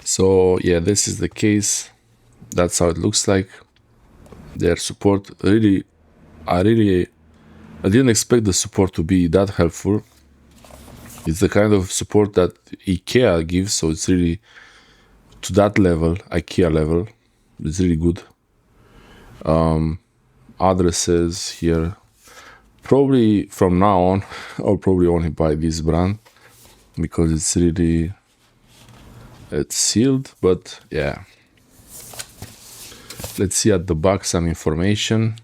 So yeah, this is the case. That's how it looks like. Their support really, I didn't expect the support to be that helpful. It's the kind of support that IKEA gives, so it's really to that level, IKEA level. It's really good. Addresses here. Probably from now on, I'll probably only buy this brand because it's sealed, but yeah. Let's see at the back some information.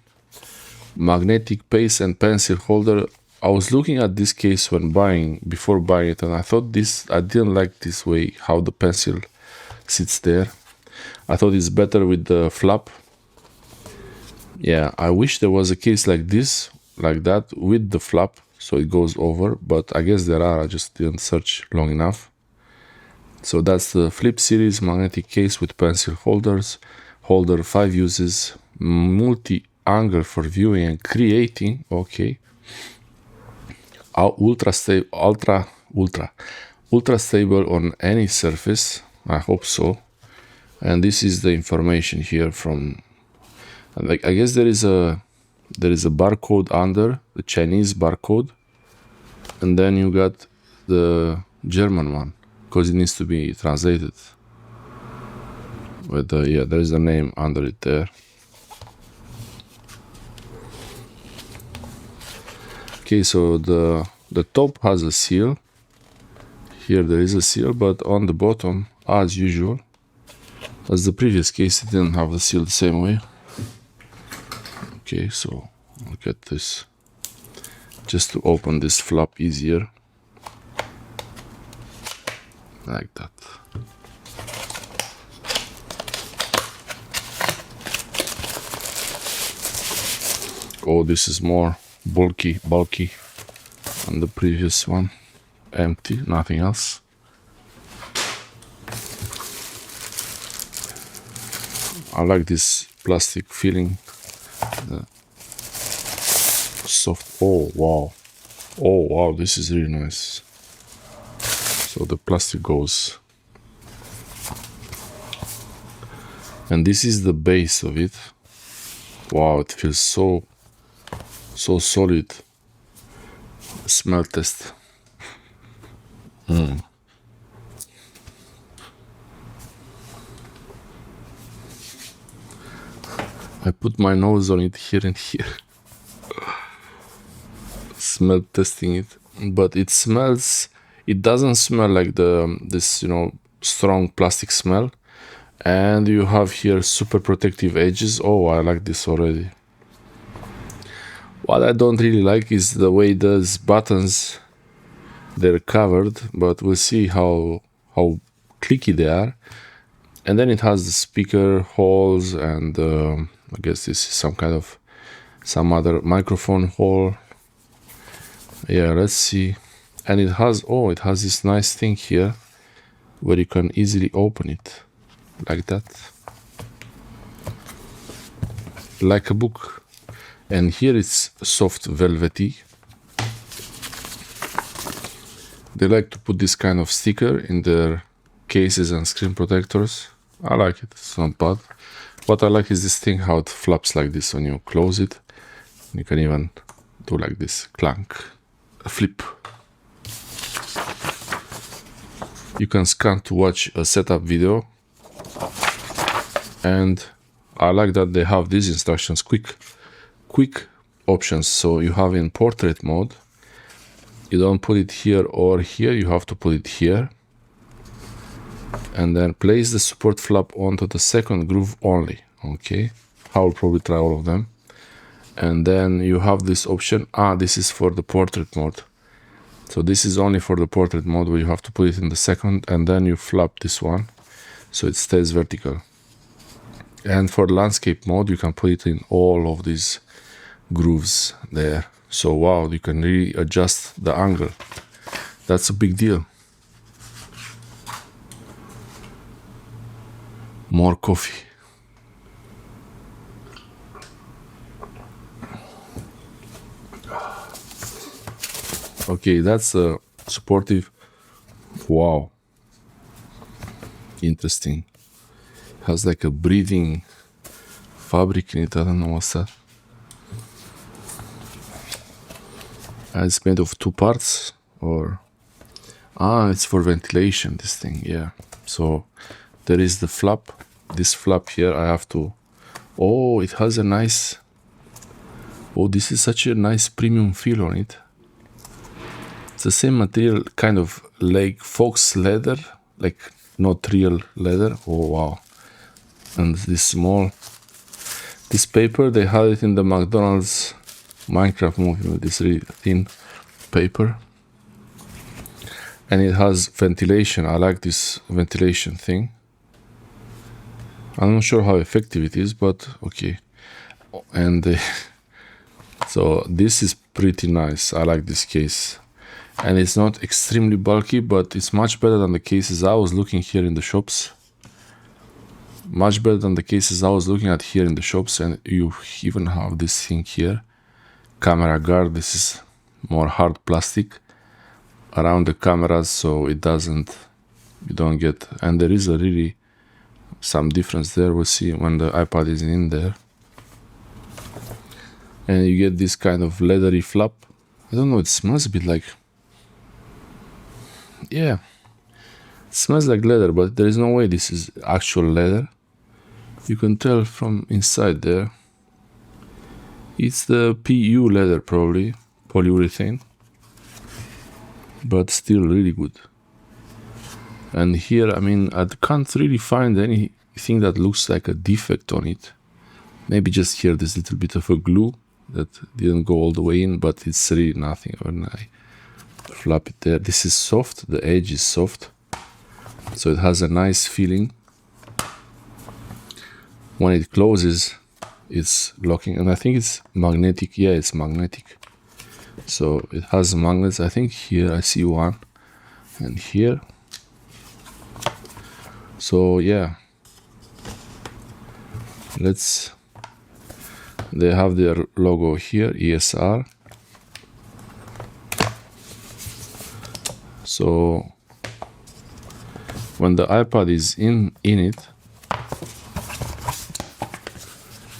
Magnetic case and pencil holder. I was looking at this case before buying it, and I didn't like this way how the pencil sits there. I thought it's better with the flap. Yeah, I wish there was a case like this, like that, with the flap, so it goes over, but I guess there are, I just didn't search long enough. So that's the Flip series magnetic case with pencil holders. Holder 5 uses, multi-angle for viewing and creating, okay. Ultra stable on any surface, I hope so. And this is the information here from, like, I guess there is a barcode under, the Chinese barcode, and then you got the German one because it needs to be translated. But yeah, there is a name under it there. Okay, so the top has a seal. Here there is a seal, but on the bottom, as usual, as the previous case, it didn't have the seal the same way. Okay, so look at this. Just to open this flap easier. Like that. Oh, this is more bulky than the previous one. Empty, nothing else. I like this plastic feeling. Soft. Oh wow, this is really nice. So the plastic goes, and this is the base of it. Wow, it feels so solid. Smell test. I put my nose on it here and here. Smell testing it, but it smells. It doesn't smell like this strong plastic smell, and you have here super protective edges. Oh, I like this already. What I don't really like is the way those buttons, they're covered, but we'll see how clicky they are. And then it has the speaker holes, and I guess this is some other microphone hole. Yeah, let's see. And it has this nice thing here where you can easily open it like that, like a book. And here it's soft velvety. They like to put this kind of sticker in their cases and screen protectors. I like it, it's not bad. What I like is this thing, how it flaps like this when you close it. You can even do like this, clank, a flip. You can scan to watch a setup video. And I like that they have these instructions, quick options. So you have in portrait mode, you don't put it here or here, you have to put it here. And then place the support flap onto the second groove only. Okay, I will probably try all of them. And then you have this option. This is for the portrait mode. So this is only for the portrait mode where you have to put it in the second, and then you flap this one so it stays vertical. And for landscape mode, you can put it in all of these grooves there. So wow, you can really adjust the angle. That's a big deal. More coffee. Okay, that's supportive. Wow. interesting. It has like a breathing fabric in it. I don't know what's that. It's made of 2 parts, or it's for ventilation, this thing. Yeah, so there is the flap, this flap here. I have to, it has a nice, this is such a nice premium feel on it. It's the same material, kind of like fox leather, like not real leather. Oh wow. And this paper, they had it in the McDonald's Minecraft movie with this really thin paper, and it has ventilation. I like this ventilation thing. I'm not sure how effective it is, but okay. And so this is pretty nice. I like this case, and it's not extremely bulky, but it's much better than the cases I was looking here in the shops. Much better than the cases I was looking at here in the shops. And you even have this thing here, camera guard. This is more hard plastic around the cameras, so you don't get, and there is a really some difference there. We'll see when the iPad is in there. And you get this kind of leathery flap. I don't know, it smells a bit like, yeah, it smells like leather, but there is no way this is actual leather. You can tell from inside there. It's the PU leather, probably polyurethane, but still really good. And here, I mean, I can't really find anything that looks like a defect on it. Maybe just here this little bit of a glue that didn't go all the way in, but it's really nothing. When I flap it there, this is soft, the edge is soft, so it has a nice feeling. When it closes, it's locking, and I think it's magnetic. Yeah, it's magnetic. So it has magnets. I think here I see one, and here. So yeah, they have their logo here, ESR. So when the iPad is in it,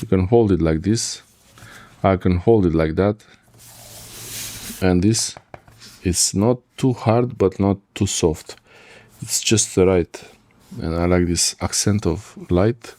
you can hold it like this. I can hold it like that. And this is not too hard, but not too soft. It's just the right. And I like this accent of light.